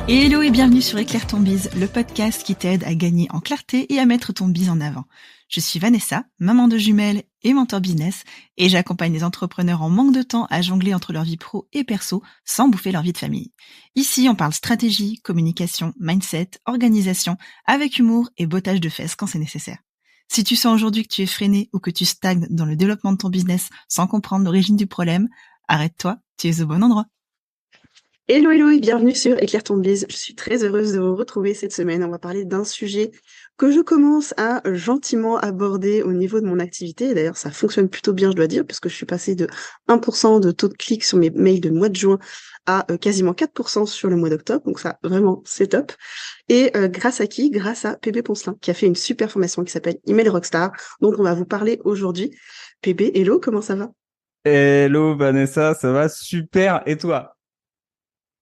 Hello et bienvenue sur Éclaire ton bise, le podcast qui t'aide à gagner en clarté et à mettre ton bise en avant. Je suis Vanessa, maman de jumelles et mentor business, et j'accompagne les entrepreneurs en manque de temps à jongler entre leur vie pro et perso sans bouffer leur vie de famille. Ici, on parle stratégie, communication, mindset, organisation, avec humour et bottage de fesses quand c'est nécessaire. Si tu sens aujourd'hui que tu es freiné ou que tu stagnes dans le développement de ton business sans comprendre l'origine du problème, arrête-toi, tu es au bon endroit. Hello et bienvenue sur Éclaire ton bise. Je suis très heureuse de vous retrouver cette semaine. On va parler d'un sujet que je commence à gentiment aborder au niveau de mon activité. Et d'ailleurs, ça fonctionne plutôt bien, je dois dire, puisque je suis passée de 1% de taux de clic sur mes mails de mois de juin à quasiment 4% sur le mois d'octobre. Donc ça, vraiment, c'est top. Et grâce à qui? Grâce à PB Poncelin, qui a fait une super formation qui s'appelle Email Rockstar. Donc on va vous parler aujourd'hui. PB, hello, comment ça va? Hello Vanessa, ça va super, et toi?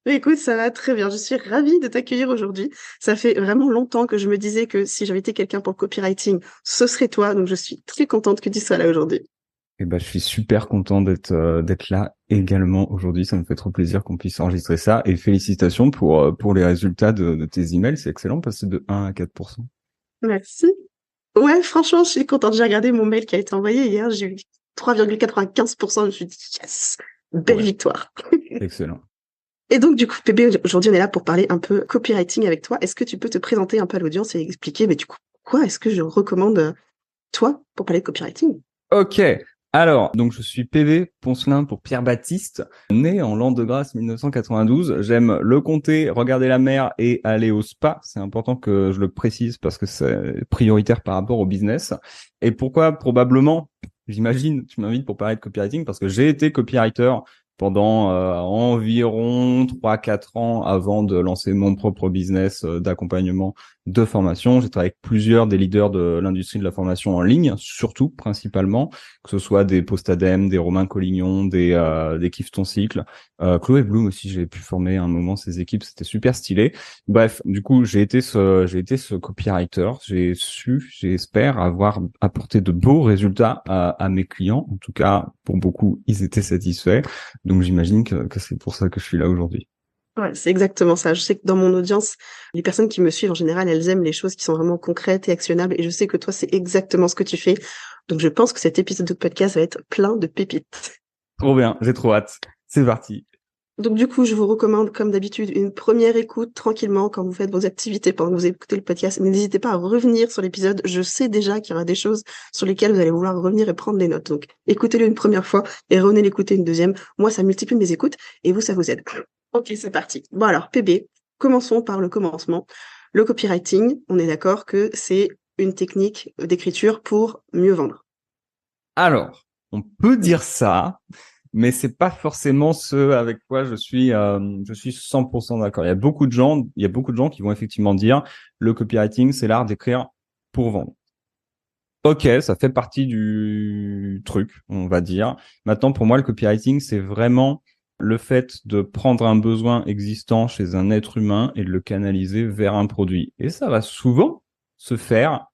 Écoute, ça va très bien. Je suis ravie de t'accueillir aujourd'hui. Ça fait vraiment longtemps que je me disais que si j'invitais quelqu'un pour le copywriting, ce serait toi. Donc, je suis très contente que tu sois là aujourd'hui. Je suis super content d'être là également aujourd'hui. Ça me fait trop plaisir qu'on puisse enregistrer ça. Et félicitations pour les résultats de tes emails. C'est excellent, passer de 1 à 4%. Merci. Ouais, franchement, je suis contente. J'ai regardé mon mail qui a été envoyé hier. J'ai eu 3,95%. Je me suis dit, yes, belle victoire. Excellent. Et donc, du coup, Pébé, aujourd'hui, on est là pour parler un peu copywriting avec toi. Est-ce que tu peux te présenter un peu à l'audience et expliquer, mais du coup, quoi est-ce que je recommande toi pour parler de copywriting? Ok. Alors, donc je suis PV Poncelin pour Pierre Baptiste, né en l'an de grâce 1992. J'aime le comté, regarder la mer et aller au spa. C'est important que je le précise parce que c'est prioritaire par rapport au business. Et pourquoi? Probablement, j'imagine, tu m'invites pour parler de copywriting parce que j'ai été copywriter pendant environ 3-4 ans avant de lancer mon propre business d'accompagnement de formation. J'ai travaillé avec plusieurs des leaders de l'industrie de la formation en ligne, surtout, principalement, que ce soit des Postadem, des Romain Collignon, des Kiffe ton cycle. Chloé Bloom aussi, j'ai pu former à un moment ces équipes, c'était super stylé. Bref, du coup, j'ai été ce copywriter. J'espère avoir apporté de beaux résultats à mes clients. En tout cas, pour beaucoup, ils étaient satisfaits. Donc, j'imagine que c'est pour ça que je suis là aujourd'hui. Ouais, c'est exactement ça. Je sais que dans mon audience, les personnes qui me suivent en général, elles aiment les choses qui sont vraiment concrètes et actionnables. Et je sais que toi, c'est exactement ce que tu fais. Donc, je pense que cet épisode de podcast va être plein de pépites. Trop bien, j'ai trop hâte. C'est parti. Donc, du coup, je vous recommande, comme d'habitude, une première écoute tranquillement quand vous faites vos activités, pendant que vous écoutez le podcast. Mais n'hésitez pas à revenir sur l'épisode. Je sais déjà qu'il y aura des choses sur lesquelles vous allez vouloir revenir et prendre des notes. Donc, écoutez-le une première fois et revenez l'écouter une deuxième. Moi, ça multiplie mes écoutes et vous, ça vous aide. Ok, c'est parti. Bon alors, PB, commençons par le commencement. Le copywriting, on est d'accord que c'est une technique d'écriture pour mieux vendre. Alors, on peut dire ça, mais c'est pas forcément ce avec quoi je suis 100% d'accord. Il y a beaucoup de gens qui vont effectivement dire le copywriting, c'est l'art d'écrire pour vendre. Ok, ça fait partie du truc, on va dire. Maintenant, pour moi, le copywriting, c'est vraiment le fait de prendre un besoin existant chez un être humain et de le canaliser vers un produit. Et ça va souvent se faire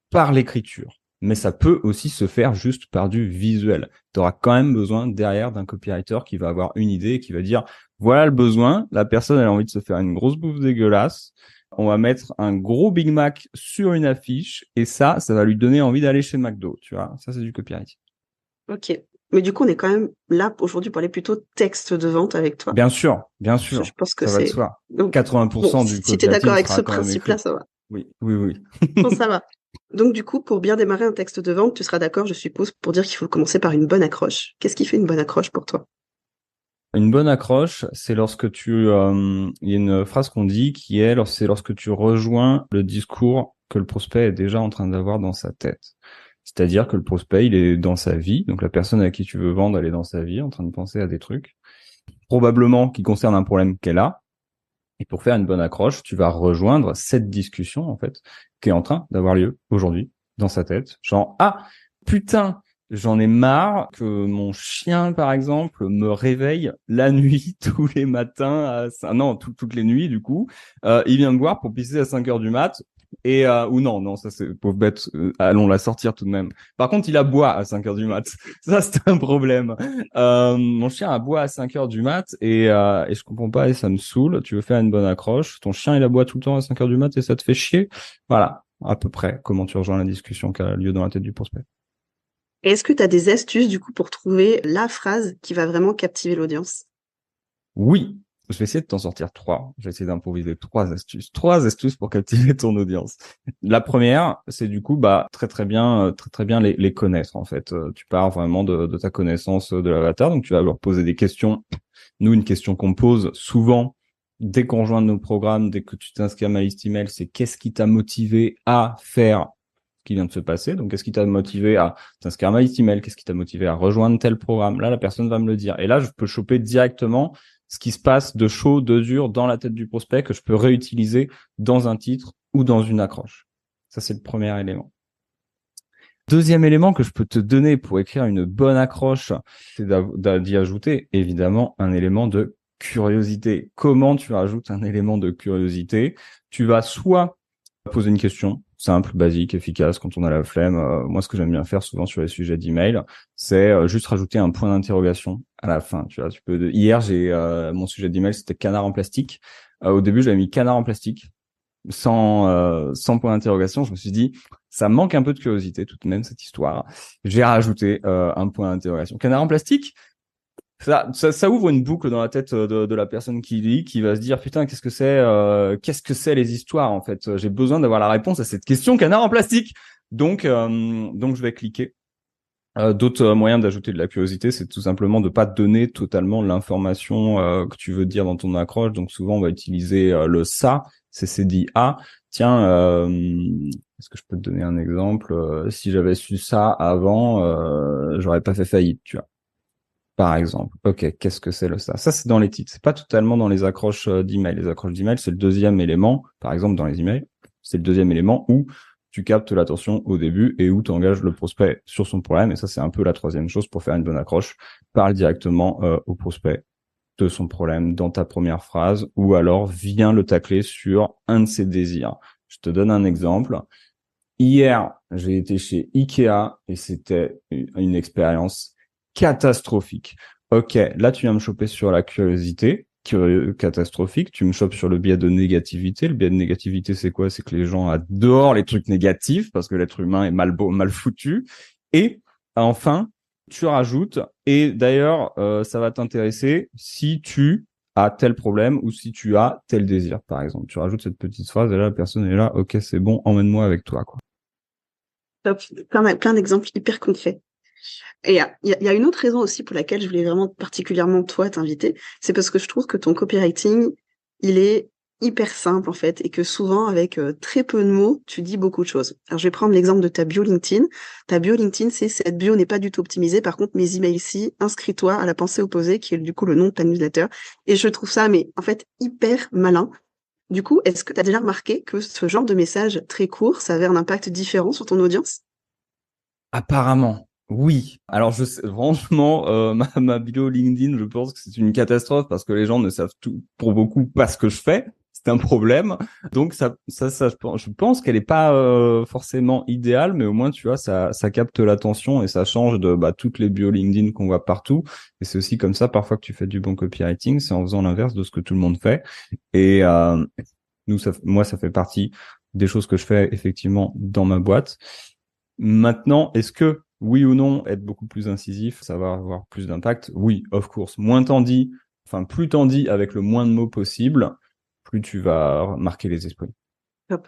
par l'écriture. Mais ça peut aussi se faire juste par du visuel. Tu auras quand même besoin derrière d'un copywriter qui va avoir une idée et qui va dire, voilà le besoin, la personne elle a envie de se faire une grosse bouffe dégueulasse, on va mettre un gros Big Mac sur une affiche et ça va lui donner envie d'aller chez McDo, tu vois. Ça, c'est du copywriting. Ok. Mais du coup, on est quand même là aujourd'hui pour parler plutôt texte de vente avec toi. Bien sûr, Je pense que ça va de c'est... soi. Donc, 80% bon, du si t'es d'accord copywriting avec ce sera quand même principe-là, écrit. ça va. Oui, oui, oui. Bon, ça va. Donc, du coup, pour bien démarrer un texte de vente, tu seras d'accord, je suppose, pour dire qu'il faut commencer par une bonne accroche. Qu'est-ce qui fait une bonne accroche pour toi? Une bonne accroche, c'est lorsque il y a une phrase qu'on dit qui est, c'est lorsque tu rejoins le discours que le prospect est déjà en train d'avoir dans sa tête. C'est-à-dire que le prospect, il est dans sa vie, donc la personne à qui tu veux vendre, elle est dans sa vie, en train de penser à des trucs, probablement qui concernent un problème qu'elle a. Et pour faire une bonne accroche, tu vas rejoindre cette discussion, en fait, qui est en train d'avoir lieu aujourd'hui dans sa tête. Genre, ah, putain, j'en ai marre que mon chien, par exemple, me réveille la nuit tous les matins, toutes les nuits, du coup. Il vient me voir pour pisser à 5 heures du mat. Et ou non, ça c'est pauvre bête. Allons la sortir tout de même. Par contre, il aboie à 5 heures du mat. Ça c'est un problème. Mon chien aboie à 5 heures du mat et je comprends pas et ça me saoule. Tu veux faire une bonne accroche, ton chien il aboie tout le temps à 5 heures du mat et ça te fait chier. Voilà, à peu près comment tu rejoins la discussion qui a lieu dans la tête du prospect. Et est-ce que tu as des astuces, du coup, pour trouver la phrase qui va vraiment captiver l'audience? Oui. Je vais essayer de t'en sortir 3. Je vais essayer d'improviser 3 astuces pour captiver ton audience. La première, c'est du coup, très bien les connaître, en fait. Tu pars vraiment de ta connaissance de l'avatar. Donc, tu vas leur poser des questions. Nous, une question qu'on pose souvent dès qu'on rejoint nos programmes, dès que tu t'inscris à ma liste email, c'est qu'est-ce qui t'a motivé à faire ce qui vient de se passer? Donc, qu'est-ce qui t'a motivé à t'inscrire à ma liste email? Qu'est-ce qui t'a motivé à rejoindre tel programme? Là, la personne va me le dire. Et là, je peux choper directement ce qui se passe de chaud, de dur dans la tête du prospect que je peux réutiliser dans un titre ou dans une accroche. Ça, c'est le premier élément. Deuxième élément que je peux te donner pour écrire une bonne accroche, c'est d'y ajouter évidemment un élément de curiosité. Comment tu rajoutes un élément de curiosité? Tu vas soit poser une question simple, basique, efficace quand on a la flemme. Moi, ce que j'aime bien faire souvent sur les sujets d'email, c'est juste rajouter un point d'interrogation à la fin. Tu vois, Hier, mon sujet d'email, c'était canard en plastique. Au début, j'avais mis canard en plastique sans point d'interrogation. Je me suis dit, ça manque un peu de curiosité tout de même cette histoire. J'ai rajouté un point d'interrogation. Canard en plastique. Ça ouvre une boucle dans la tête de la personne qui lit, qui va se dire putain qu'est-ce que c'est les histoires en fait. J'ai besoin d'avoir la réponse à cette question canard en plastique. Donc je vais cliquer. D'autres moyens d'ajouter de la curiosité, c'est tout simplement de pas donner totalement l'information que tu veux dire dans ton accroche. Donc souvent on va utiliser le ça, c'est dit ah. Tiens, est-ce que je peux te donner un exemple? Si j'avais su ça avant, j'aurais pas fait faillite, tu vois. Par exemple. Ok, qu'est-ce que c'est le ça? Ça, c'est dans les titres. C'est pas totalement dans les accroches d'email. Les accroches d'email, c'est le deuxième élément. Par exemple, dans les emails, c'est le deuxième élément où tu captes l'attention au début et où tu engages le prospect sur son problème. Et ça, c'est un peu la troisième chose pour faire une bonne accroche. Parle directement au prospect de son problème dans ta première phrase ou alors viens le tacler sur un de ses désirs. Je te donne un exemple. Hier, j'ai été chez Ikea et c'était une expérience catastrophique. Ok, là tu viens me choper sur la curiosité, catastrophique. Tu me chopes sur le biais de négativité. Le biais de négativité, c'est quoi? C'est que les gens adorent les trucs négatifs parce que l'être humain est mal foutu. Et enfin, tu rajoutes. Et d'ailleurs, ça va t'intéresser si tu as tel problème ou si tu as tel désir, par exemple. Tu rajoutes cette petite phrase et là la personne est là. Ok, c'est bon, emmène-moi avec toi, quoi. Top. Plein d'exemples hyper concrets. Et il y a une autre raison aussi pour laquelle je voulais vraiment particulièrement toi t'inviter, c'est parce que je trouve que ton copywriting, il est hyper simple en fait, et que souvent avec très peu de mots, tu dis beaucoup de choses. Alors je vais prendre l'exemple de ta bio LinkedIn. Ta bio LinkedIn, c'est cette bio n'est pas du tout optimisée. Par contre, mes emails ici, inscris-toi à la pensée opposée, qui est du coup le nom de ta newsletter. Et je trouve ça, mais en fait, hyper malin. Du coup, est-ce que tu as déjà remarqué que ce genre de message très court, ça avait un impact différent sur ton audience? Apparemment, oui. Alors, franchement, ma bio LinkedIn, je pense que c'est une catastrophe parce que les gens ne savent tout, pour beaucoup, pas ce que je fais. C'est un problème. Donc, je pense qu'elle est pas forcément idéale, mais au moins, tu vois, ça capte l'attention et ça change de toutes les bio LinkedIn qu'on voit partout. Et c'est aussi comme ça, parfois, que tu fais du bon copywriting, c'est en faisant l'inverse de ce que tout le monde fait. Et moi, ça fait partie des choses que je fais effectivement dans ma boîte. Maintenant, est-ce que, oui ou non, être beaucoup plus incisif, ça va avoir plus d'impact? Oui, of course. Plus t'en dis avec le moins de mots possible, plus tu vas marquer les esprits. Top.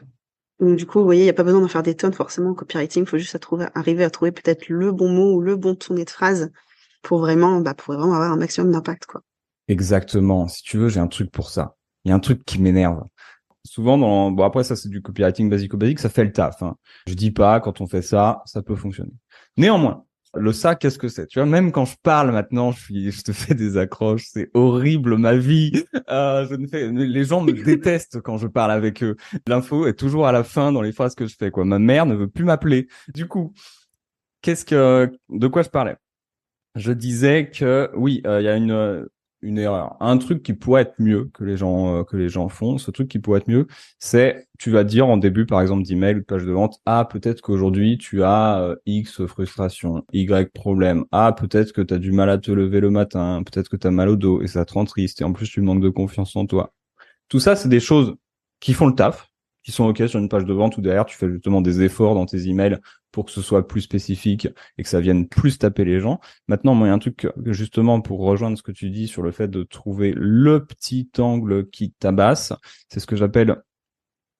Donc du coup, vous voyez, il n'y a pas besoin d'en faire des tonnes forcément en copywriting, il faut juste arriver à trouver peut-être le bon mot ou le bon tourné de phrase pour vraiment avoir un maximum d'impact, quoi. Exactement. Si tu veux, j'ai un truc pour ça. Il y a un truc qui m'énerve. Souvent après ça c'est du copywriting basique, ça fait le taf, hein. Je dis pas quand on fait ça, ça peut fonctionner. Néanmoins, le ça, qu'est-ce que c'est? Tu vois, même quand je parle maintenant, je te fais des accroches, c'est horrible ma vie. Les gens me détestent quand je parle avec eux. L'info est toujours à la fin dans les phrases que je fais, quoi. Ma mère ne veut plus m'appeler. Du coup, de quoi je parlais? Je disais que oui, il y a une erreur. Un truc qui pourrait être mieux que les gens font, ce truc qui pourrait être mieux, c'est tu vas dire en début par exemple d'email ou de page de vente, ah peut-être qu'aujourd'hui tu as X frustration, Y problème, ah peut-être que tu as du mal à te lever le matin, peut-être que tu as mal au dos et ça te rend triste et en plus tu manques de confiance en toi. Tout ça, c'est des choses qui font le taf, qui sont OK sur une page de vente où derrière tu fais justement des efforts dans tes emails pour que ce soit plus spécifique et que ça vienne plus taper les gens. Maintenant, moi, il y a un truc que justement pour rejoindre ce que tu dis sur le fait de trouver le petit angle qui tabasse, c'est ce que j'appelle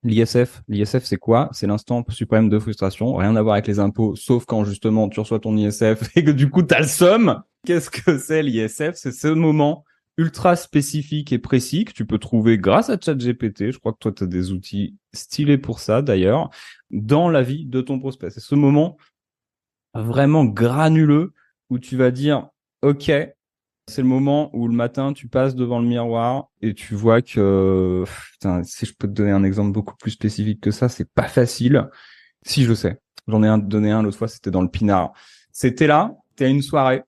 l'ISF. L'ISF, c'est quoi? C'est l'instant suprême de frustration. Rien à voir avec les impôts, sauf quand justement tu reçois ton ISF et que du coup t'as le seum. Qu'est-ce que c'est l'ISF? C'est ce moment ultra spécifique et précis que tu peux trouver grâce à ChatGPT. Je crois que toi, tu as des outils stylés pour ça, d'ailleurs, dans la vie de ton prospect. C'est ce moment vraiment granuleux où tu vas dire, OK, c'est le moment où le matin, tu passes devant le miroir et tu vois que, putain, si je peux te donner un exemple beaucoup plus spécifique que ça, c'est pas facile. Si, je le sais. J'en ai donné un l'autre fois, c'était dans le Pinard. C'était là, t'es à une soirée,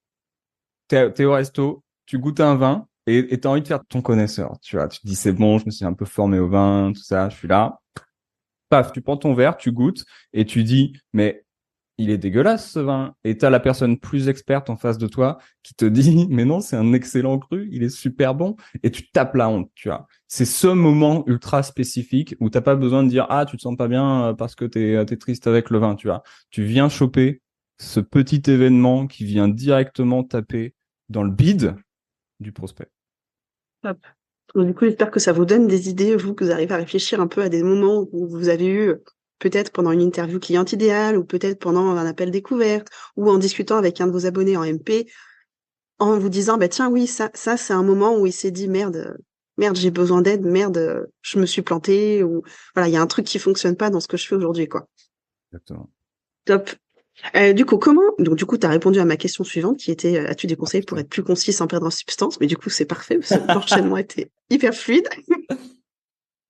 t'es au resto, tu goûtes un vin, et t'as envie de faire ton connaisseur, tu vois. Tu te dis, c'est bon, je me suis un peu formé au vin, tout ça, je suis là. Paf, tu prends ton verre, tu goûtes, et tu dis, mais il est dégueulasse ce vin. Et t'as la personne plus experte en face de toi qui te dit, mais non, c'est un excellent cru, il est super bon. Et tu tapes la honte, tu vois. C'est ce moment ultra spécifique où t'as pas besoin de dire, ah, tu te sens pas bien parce que t'es triste avec le vin, tu vois. Tu viens choper ce petit événement qui vient directement taper dans le bide du prospect. Hop. Donc, du coup, j'espère que ça vous donne des idées, vous, que vous arrivez à réfléchir un peu à des moments où vous avez eu, peut-être pendant une interview client idéale, ou peut-être pendant un appel découverte, ou en discutant avec un de vos abonnés en MP, en vous disant, bah tiens, oui, ça, c'est un moment où il s'est dit, merde, j'ai besoin d'aide, merde, je me suis planté, ou voilà, il y a un truc qui fonctionne pas dans ce que je fais aujourd'hui, quoi. Exactement. Top. Du coup, t'as répondu à ma question suivante qui était, as-tu des conseils pour être plus concis sans perdre en substance? Mais du coup, c'est parfait parce que l'enchaînement était hyper fluide.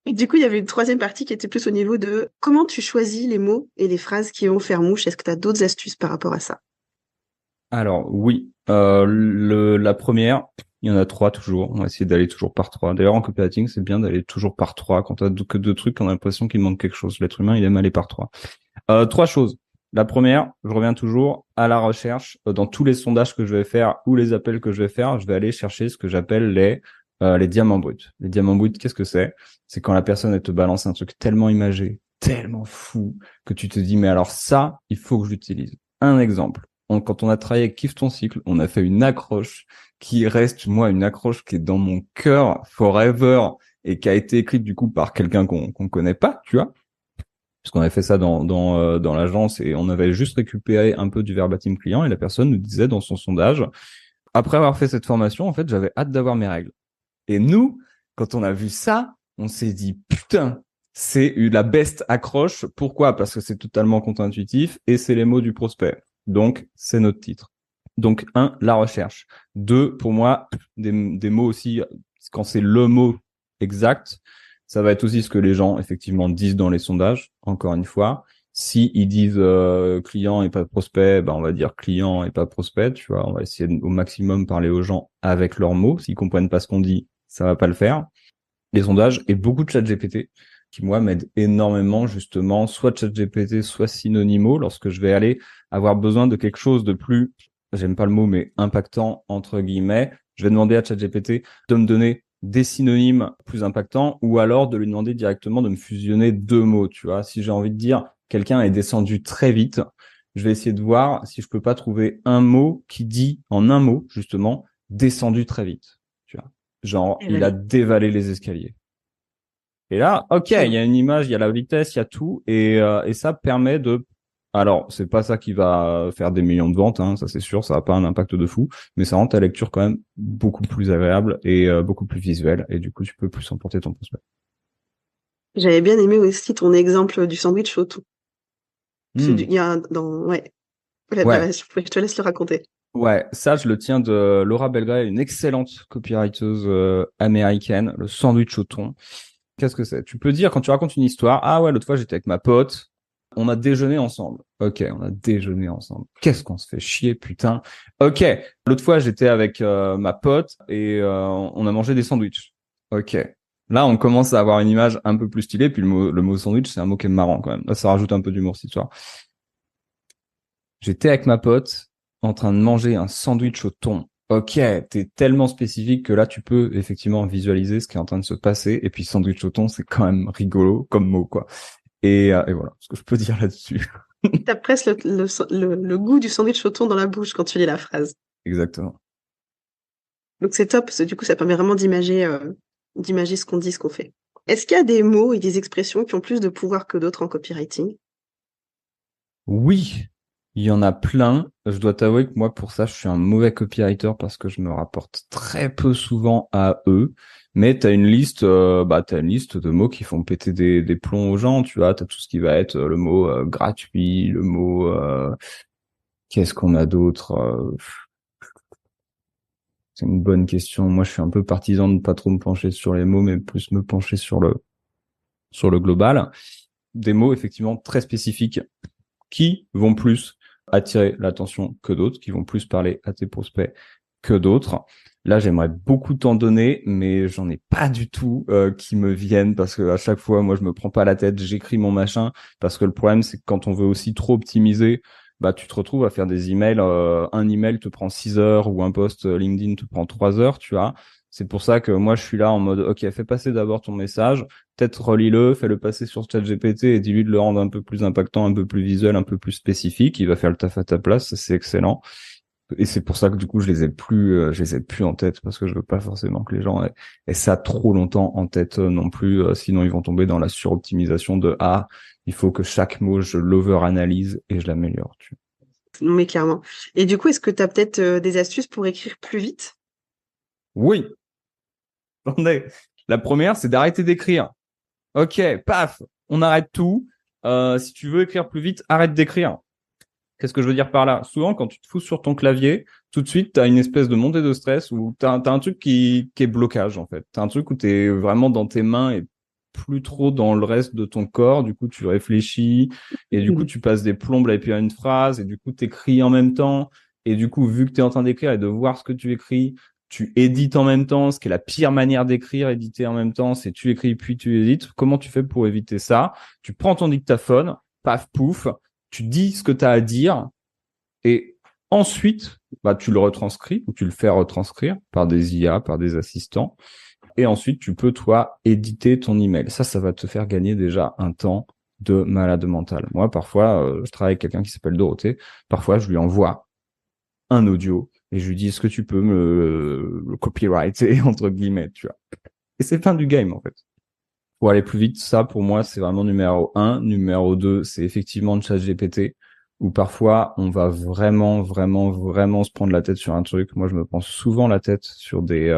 Et du coup, il y avait une troisième partie qui était plus au niveau de comment tu choisis les mots et les phrases qui vont faire mouche. Est-ce que tu as d'autres astuces par rapport à ça? Alors oui, la première, il y en a 3 toujours. On va essayer d'aller toujours par 3. D'ailleurs, en copywriting, c'est bien d'aller toujours par 3. Quand t'as que 2 trucs, on a l'impression qu'il manque quelque chose. L'être humain, il aime aller par 3. 3 choses. La première, je reviens toujours à la recherche. Dans tous les sondages que je vais faire ou les appels que je vais faire, je vais aller chercher ce que j'appelle les diamants bruts. Les diamants bruts, qu'est-ce que c'est? C'est quand la personne, elle te balance un truc tellement imagé, tellement fou, que tu te dis, mais alors ça, il faut que je l'utilise. Un exemple. Quand on a travaillé avec Kiffe ton cycle, on a fait une accroche qui reste, moi, une accroche qui est dans mon cœur forever et qui a été écrite du coup par quelqu'un qu'on connaît pas, tu vois. Parce qu'on avait fait ça dans l'agence et on avait juste récupéré un peu du verbatim client et la personne nous disait dans son sondage, après avoir fait cette formation, en fait, j'avais hâte d'avoir mes règles. Et nous, quand on a vu ça, on s'est dit, putain, c'est la best accroche. Pourquoi? Parce que c'est totalement contre-intuitif et c'est les mots du prospect. Donc, c'est notre titre. Donc, 1, la recherche. 2, pour moi, des mots aussi, quand c'est le mot exact, ça va être aussi ce que les gens, effectivement, disent dans les sondages. Encore une fois, si ils disent client et pas prospect, ben on va dire client et pas prospect, tu vois. On va essayer au maximum parler aux gens avec leurs mots. S'ils comprennent pas ce qu'on dit, ça va pas le faire. Les sondages et beaucoup de ChatGPT qui, moi, m'aident énormément, justement, soit ChatGPT, soit Synonymo, lorsque je vais aller avoir besoin de quelque chose de plus, j'aime pas le mot, mais impactant, entre guillemets. Je vais demander à ChatGPT de me donner des synonymes plus impactants ou alors de lui demander directement de me fusionner 2 mots, tu vois. Si j'ai envie de dire quelqu'un est descendu très vite, je vais essayer de voir si je peux pas trouver un mot qui dit en un mot, justement, descendu très vite, tu vois. Genre, il a dévalé les escaliers. Et là, ok, il y a une image, il y a la vitesse, il y a tout, et ça permet de. Alors, c'est pas ça qui va faire des millions de ventes, hein, ça c'est sûr, ça n'a pas un impact de fou, mais ça rend ta lecture quand même beaucoup plus agréable et beaucoup plus visuelle, et du coup, tu peux plus emporter ton prospect. J'avais bien aimé aussi ton exemple du sandwich au thon. Il y a ouais. Je te laisse le raconter. Ouais, ça, je le tiens de Laura Belgray, une excellente copywriteuse américaine, le sandwich au thon. Qu'est-ce que c'est? Tu peux dire, quand tu racontes une histoire, ah ouais, l'autre fois, j'étais avec ma pote, on a déjeuné ensemble. Ok, on a déjeuné ensemble. Qu'est-ce qu'on se fait chier, putain. Ok, l'autre fois, j'étais avec ma pote et on a mangé des sandwichs. Ok. Là, on commence à avoir une image un peu plus stylée. Puis le mot sandwich, c'est un mot qui est marrant quand même. Là, ça rajoute un peu d'humour cette histoire. J'étais avec ma pote en train de manger un sandwich au thon. Ok, t'es tellement spécifique que là, tu peux effectivement visualiser ce qui est en train de se passer. Et puis, sandwich au thon, c'est quand même rigolo comme mot, quoi. Et voilà ce que je peux dire là-dessus. T'as presque le goût du sandwich au thon dans la bouche quand tu lis la phrase. Exactement. Donc c'est top, parce que du coup, ça permet vraiment d'imager ce qu'on dit, ce qu'on fait. Est-ce qu'il y a des mots et des expressions qui ont plus de pouvoir que d'autres en copywriting? Oui, il y en a plein. Je dois t'avouer que moi, pour ça, je suis un mauvais copywriter parce que je me rapporte très peu souvent à eux. Mais t'as une liste de mots qui font péter des plombs aux gens. Tu vois, t'as tout ce qui va être le mot gratuit, le mot qu'est-ce qu'on a d'autre c'est une bonne question. Moi, je suis un peu partisan de ne pas trop me pencher sur les mots, mais plus me pencher sur le global. Des mots effectivement très spécifiques qui vont plus attirer l'attention que d'autres, qui vont plus parler à tes prospects que d'autres. Là, j'aimerais beaucoup t'en donner, mais j'en ai pas du tout qui me viennent parce que à chaque fois, moi, je me prends pas la tête, j'écris mon machin parce que le problème, c'est que quand on veut aussi trop optimiser, bah, tu te retrouves à faire des emails. Un email te prend 6 heures ou un post LinkedIn te prend 3 heures, tu vois. C'est pour ça que moi, je suis là en mode, OK, fais passer d'abord ton message, peut-être relis-le, fais-le passer sur ChatGPT et dis-lui de le rendre un peu plus impactant, un peu plus visuel, un peu plus spécifique. Il va faire le taf à ta place, c'est excellent. Et c'est pour ça que du coup, je les ai plus en tête parce que je veux pas forcément que les gens aient ça trop longtemps en tête non plus. Sinon, ils vont tomber dans la suroptimisation de, il faut que chaque mot, je l'over-analyse et je l'améliore, tu Non, mais clairement. Et du coup, est-ce que tu as peut-être des astuces pour écrire plus vite? vois. Oui, j'en ai. La première, c'est d'arrêter d'écrire. Ok, paf, on arrête tout. Si tu veux écrire plus vite, arrête d'écrire. Qu'est-ce que je veux dire par là? Souvent, quand tu te fous sur ton clavier, tout de suite, tu as une espèce de montée de stress où tu as un truc qui est blocage, en fait. Tu as un truc où tu es vraiment dans tes mains et plus trop dans le reste de ton corps. Du coup, tu réfléchis et du coup, tu passes des plombes à écrire une phrase et du coup, tu écris en même temps. Et du coup, vu que tu es en train d'écrire et de voir ce que tu écris, tu édites en même temps, ce qui est la pire manière d'écrire, éditer en même temps, c'est tu écris puis tu édites. Comment tu fais pour éviter ça? Tu prends ton dictaphone, paf, pouf, tu dis ce que tu as à dire et ensuite, bah, tu le retranscris ou tu le fais retranscrire par des IA, par des assistants. Et ensuite, tu peux, toi, éditer ton email. Ça va te faire gagner déjà un temps de malade mental. Moi, parfois, je travaille avec quelqu'un qui s'appelle Dorothée. Parfois, je lui envoie un audio et je lui dis, est-ce que tu peux le copyrighter, entre guillemets, tu vois. Et c'est fin du game, en fait. Pour aller plus vite, ça, pour moi, c'est vraiment numéro 1. Numéro 2, c'est effectivement le ChatGPT, où parfois, on va vraiment, vraiment, vraiment se prendre la tête sur un truc. Moi, je me prends souvent la tête sur des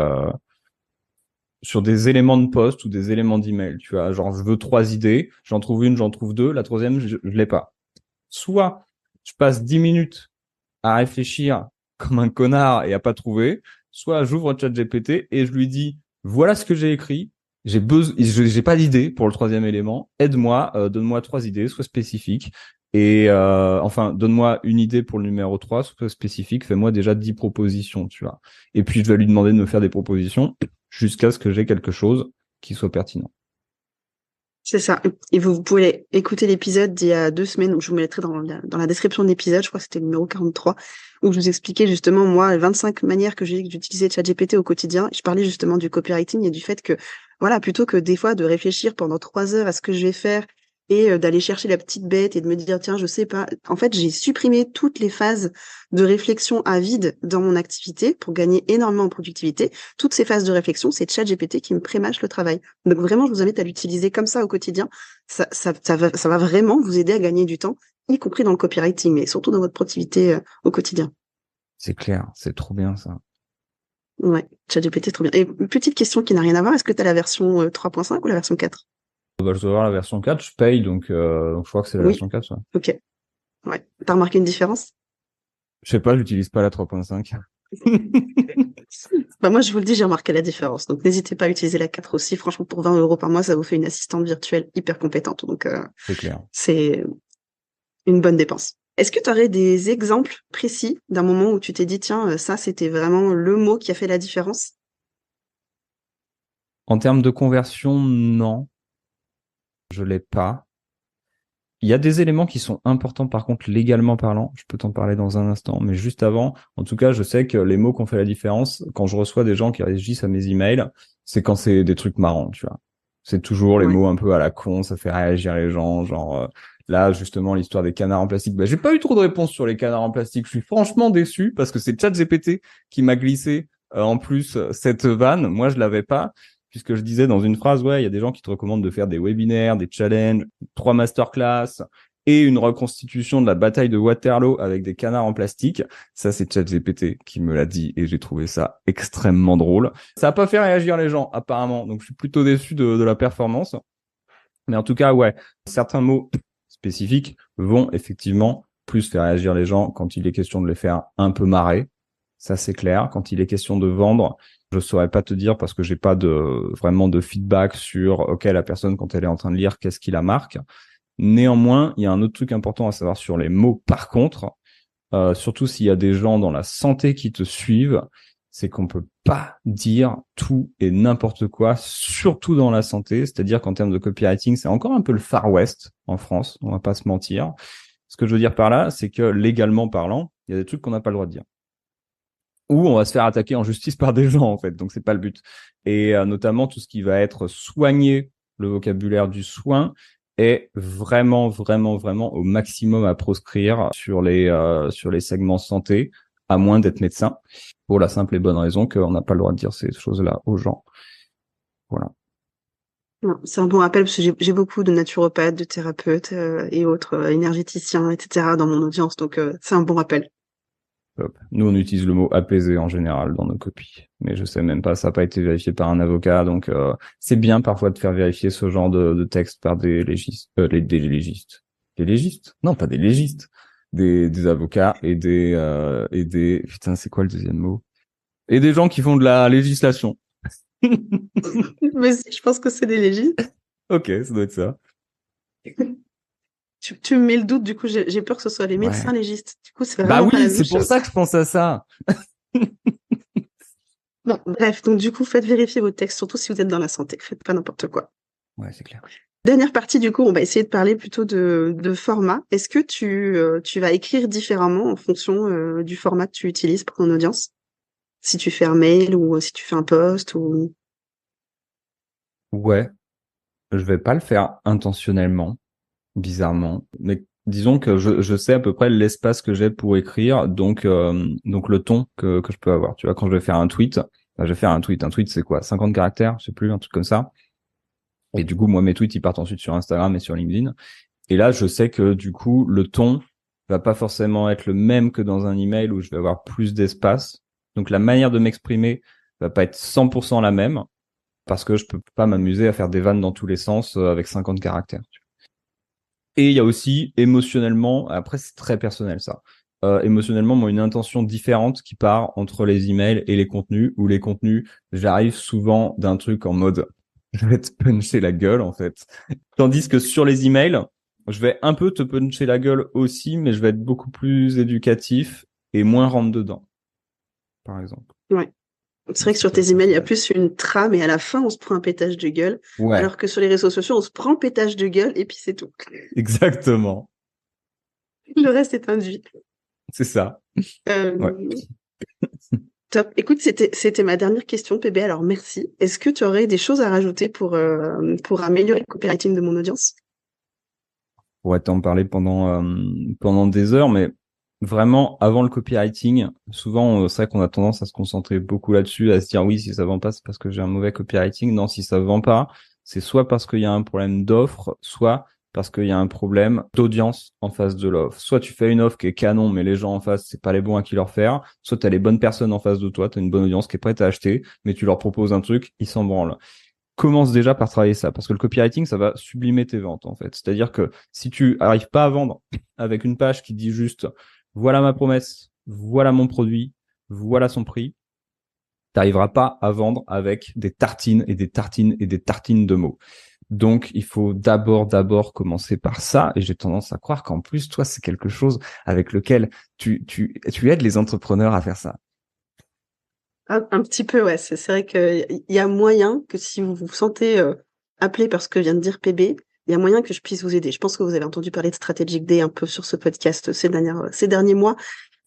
éléments de poste ou des éléments d'email. Tu vois, genre, je veux 3 idées, j'en trouve une, j'en trouve 2, la troisième, je l'ai pas. Soit, je passe 10 minutes à réfléchir comme un connard et à pas trouver, soit j'ouvre ChatGPT et je lui dis, voilà ce que j'ai écrit, j'ai pas d'idée pour le troisième élément, aide-moi, donne-moi 3 idées, soit spécifiques, et enfin, donne-moi une idée pour le numéro 3, soit spécifique, fais-moi déjà 10 propositions, tu vois. Et puis je vais lui demander de me faire des propositions jusqu'à ce que j'ai quelque chose qui soit pertinent. C'est ça. Et vous pouvez écouter l'épisode d'il y a 2 semaines, où je vous mettrai dans la description de l'épisode, je crois que c'était le numéro 43, où je vous expliquais justement, moi, les 25 manières que j'ai d'utiliser ChatGPT au quotidien. Je parlais justement du copywriting et du fait que, voilà, plutôt que des fois de réfléchir pendant 3 heures à ce que je vais faire et d'aller chercher la petite bête et de me dire, tiens, je sais pas. En fait, j'ai supprimé toutes les phases de réflexion à vide dans mon activité pour gagner énormément en productivité. Toutes ces phases de réflexion, c'est ChatGPT qui me prémâche le travail. Donc vraiment, je vous invite à l'utiliser comme ça au quotidien. Ça va vraiment vous aider à gagner du temps, y compris dans le copywriting, mais surtout dans votre productivité au quotidien. C'est clair, c'est trop bien ça. Ouais, ChatGPT, trop bien. Et une petite question qui n'a rien à voir, est-ce que tu as la version 3.5 ou la version 4? Bah, je dois avoir la version 4, je paye, donc je crois que c'est la Oui. version 4, ça. Ok. Ouais. T'as remarqué une différence? Je sais pas, j'utilise pas la 3.5. Bah moi, je vous le dis, j'ai remarqué la différence. Donc, n'hésitez pas à utiliser la 4 aussi. Franchement, pour 20 € par mois, ça vous fait une assistante virtuelle hyper compétente. Donc, C'est clair. c'est une bonne dépense. Est-ce que tu aurais des exemples précis d'un moment où tu t'es dit, tiens, ça, c'était vraiment le mot qui a fait la différence? En termes de conversion, non, je l'ai pas. Il y a des éléments qui sont importants, par contre, légalement parlant. Je peux t'en parler dans un instant, mais juste avant, en tout cas, je sais que les mots qui ont fait la différence, quand je reçois des gens qui réagissent à mes emails, c'est quand c'est des trucs marrants, tu vois. C'est toujours les Ouais. mots un peu à la con, ça fait réagir les gens, genre là, justement, l'histoire des canards en plastique. Bah, j'ai pas eu trop de réponses sur les canards en plastique. Je suis franchement déçu parce que c'est ChatGPT qui m'a glissé en plus cette vanne. Moi, je l'avais pas. Puisque je disais dans une phrase, ouais, il y a des gens qui te recommandent de faire des webinaires, des challenges, 3 masterclass et une reconstitution de la bataille de Waterloo avec des canards en plastique. Ça, c'est ChatGPT qui me l'a dit et j'ai trouvé ça extrêmement drôle. Ça a pas fait réagir les gens, apparemment. Donc, je suis plutôt déçu de la performance. Mais en tout cas, ouais, certains mots spécifiques vont effectivement plus faire réagir les gens quand il est question de les faire un peu marrer. Ça, c'est clair. Quand il est question de vendre, je saurais pas te dire parce que j'ai pas vraiment de feedback sur, OK, la personne, quand elle est en train de lire, qu'est-ce qui la marque. Néanmoins, il y a un autre truc important à savoir sur les mots. Par contre, surtout s'il y a des gens dans la santé qui te suivent, c'est qu'on peut pas dire tout et n'importe quoi, surtout dans la santé. C'est-à-dire qu'en termes de copywriting, c'est encore un peu le Far West en France. On va pas se mentir. Ce que je veux dire par là, c'est que légalement parlant, il y a des trucs qu'on n'a pas le droit de dire. Ou on va se faire attaquer en justice par des gens, en fait. Donc, c'est pas le but. Et notamment, tout ce qui va être soigner, le vocabulaire du soin, est vraiment, vraiment, vraiment au maximum à proscrire sur les segments santé, à moins d'être médecin, pour la simple et bonne raison qu'on n'a pas le droit de dire ces choses-là aux gens. Voilà. Non, c'est un bon rappel parce que j'ai beaucoup de naturopathes, de thérapeutes et autres énergéticiens, etc. dans mon audience, donc c'est un bon rappel. Top. Nous, on utilise le mot apaisé en général dans nos copies. Mais je sais même pas, ça n'a pas été vérifié par un avocat. Donc, c'est bien parfois de faire vérifier ce genre de texte par des légistes. Des légistes. Des légistes? Non, pas des légistes. Des avocats et des... Putain, c'est quoi le deuxième mot? Et des gens qui font de la législation. Mais je pense que c'est des légistes. Ok, ça doit être ça. Tu me mets le doute, du coup, j'ai peur que ce soit les médecins Ouais. légistes. Du coup, c'est Bah vraiment pas la oui, même c'est pour chose. ça que je pense à ça. Bon, bref, donc du coup, faites vérifier vos textes, surtout si vous êtes dans la santé. Faites pas n'importe quoi. Ouais, c'est clair. Dernière partie, du coup, on va essayer de parler plutôt de format. Est-ce que tu vas écrire différemment en fonction du format que tu utilises pour ton audience? Si tu fais un mail ou si tu fais un post ou... Ouais, je vais pas le faire intentionnellement. Bizarrement. Mais disons que je sais à peu près l'espace que j'ai pour écrire, donc le ton que je peux avoir. Tu vois, quand je vais faire un tweet, je vais faire un tweet. Un tweet, c'est quoi? 50 caractères, je sais plus, un truc comme ça. Et du coup, moi, mes tweets, ils partent ensuite sur Instagram et sur LinkedIn. Et là, je sais que du coup, le ton va pas forcément être le même que dans un email où je vais avoir plus d'espace. Donc, la manière de m'exprimer va pas être 100% la même parce que je peux pas m'amuser à faire des vannes dans tous les sens avec 50 caractères. Et il y a aussi émotionnellement, après c'est très personnel ça, émotionnellement moi une intention différente qui part entre les emails et les contenus, où les contenus, j'arrive souvent d'un truc en mode je vais te puncher la gueule en fait. Tandis que sur les emails, je vais un peu te puncher la gueule aussi, mais je vais être beaucoup plus éducatif et moins rentre dedans, par exemple. Ouais. C'est vrai que sur tes emails, il y a plus une trame et à la fin, on se prend un pétage de gueule. Ouais, Alors que sur les réseaux sociaux, on se prend le pétage de gueule et puis c'est tout. exactement. Le reste est induit. C'est ça. Ouais. Top. Écoute, c'était ma dernière question, PB, alors merci. Est-ce que tu aurais des choses à rajouter pour améliorer le copywriting de mon audience? On pourrait t'en parler pendant des heures, mais vraiment, avant le copywriting, souvent, c'est vrai qu'on a tendance à se concentrer beaucoup là-dessus, à se dire oui, si ça vend pas, c'est parce que j'ai un mauvais copywriting. Non, si ça vend pas, c'est soit parce qu'il y a un problème d'offre, soit parce qu'il y a un problème d'audience en face de l'offre. Soit tu fais une offre qui est canon, mais les gens en face, c'est pas les bons à qui leur faire. Soit tu as les bonnes personnes en face de toi, tu as une bonne audience qui est prête à acheter, mais tu leur proposes un truc, ils s'en branlent. Commence déjà par travailler ça, parce que le copywriting, ça va sublimer tes ventes, en fait. C'est-à-dire que si tu arrives pas à vendre avec une page qui dit juste, voilà ma promesse, voilà mon produit, voilà son prix, t'arriveras pas à vendre avec des tartines et des tartines et des tartines de mots. Donc, il faut d'abord commencer par ça. Et j'ai tendance à croire qu'en plus, toi, c'est quelque chose avec lequel tu aides les entrepreneurs à faire ça. Un petit peu, ouais. C'est vrai qu'il y a moyen que si vous vous sentez appelé par ce que vient de dire PB, il y a moyen que je puisse vous aider. Je pense que vous avez entendu parler de Strategic Day un peu sur ce podcast ces derniers mois.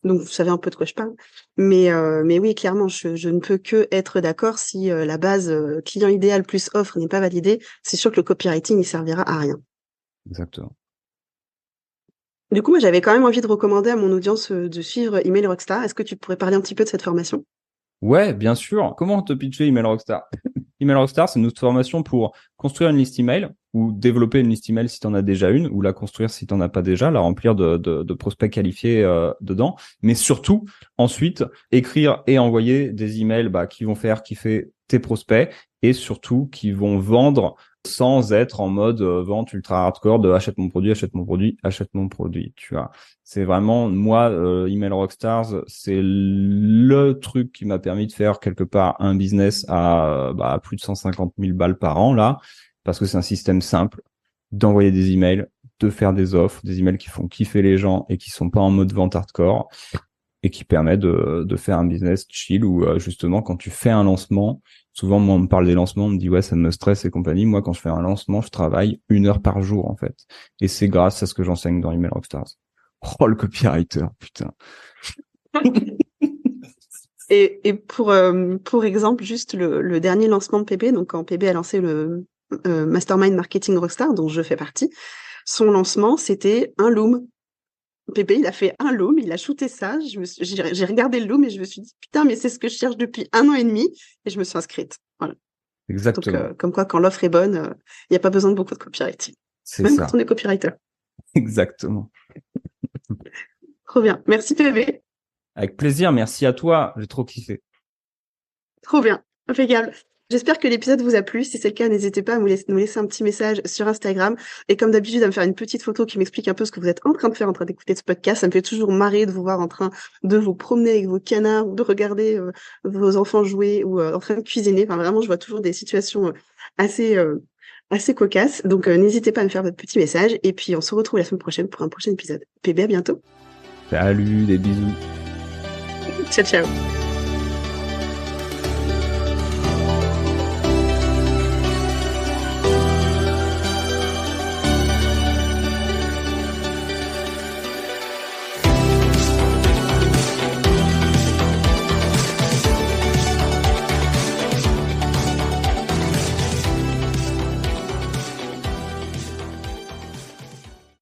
Donc, vous savez un peu de quoi je parle. Mais oui, clairement, je ne peux que être d'accord si la base client idéal plus offre n'est pas validée. C'est sûr que le copywriting, il servira à rien. Exactement. Du coup, moi, j'avais quand même envie de recommander à mon audience de suivre Email Rockstar. Est-ce que tu pourrais parler un petit peu de cette formation? Ouais, bien sûr. Comment te pitcher Email Rockstar? Email Rockstar, c'est notre formation pour construire une liste email ou développer une liste email si tu en as déjà une, ou la construire si tu n'en as pas déjà, la remplir de prospects qualifiés dedans. Mais surtout, ensuite, écrire et envoyer des emails qui vont faire kiffer tes prospects et surtout qui vont vendre sans être en mode vente ultra hardcore de achète mon produit, achète mon produit, achète mon produit, tu vois. C'est vraiment, moi, Email Rockstars, c'est le truc qui m'a permis de faire quelque part un business à plus de 150 000 balles par an, là, parce que c'est un système simple d'envoyer des emails, de faire des offres, des emails qui font kiffer les gens et qui sont pas en mode vente hardcore et qui permet de faire un business chill où justement quand tu fais un lancement, souvent moi on me parle des lancements, on me dit ouais ça me stresse et compagnie. Moi quand je fais un lancement, je travaille 1 heure par jour en fait. Et c'est grâce à ce que j'enseigne dans Email Rockstars. Oh le copywriter, putain. Et pour exemple, juste le dernier lancement de PB, donc quand PB a lancé le Mastermind Marketing Rockstar, dont je fais partie, son lancement, c'était un loom. PB, il a fait un loom, il a shooté ça, j'ai regardé le loom et je me suis dit, putain, mais c'est ce que je cherche depuis 1 an et demi, et je me suis inscrite. Voilà. Exactement. Donc, comme quoi, quand l'offre est bonne, il n'y a pas besoin de beaucoup de copywriting. C'est Même ça. quand on est copywriter. Exactement. Trop bien. Merci PB. Avec plaisir, merci à toi, j'ai trop kiffé. Trop bien. Impeccable. J'espère que l'épisode vous a plu. Si c'est le cas, n'hésitez pas à nous laisser un petit message sur Instagram. Et comme d'habitude, à me faire une petite photo qui m'explique un peu ce que vous êtes en train de faire, en train d'écouter ce podcast. Ça me fait toujours marrer de vous voir en train de vous promener avec vos canards ou de regarder vos enfants jouer ou en train de cuisiner. Enfin, vraiment, je vois toujours des situations assez cocasses. Donc, n'hésitez pas à me faire votre petit message. Et puis, on se retrouve la semaine prochaine pour un prochain épisode. PB, à bientôt. Salut, des bisous. Ciao, ciao.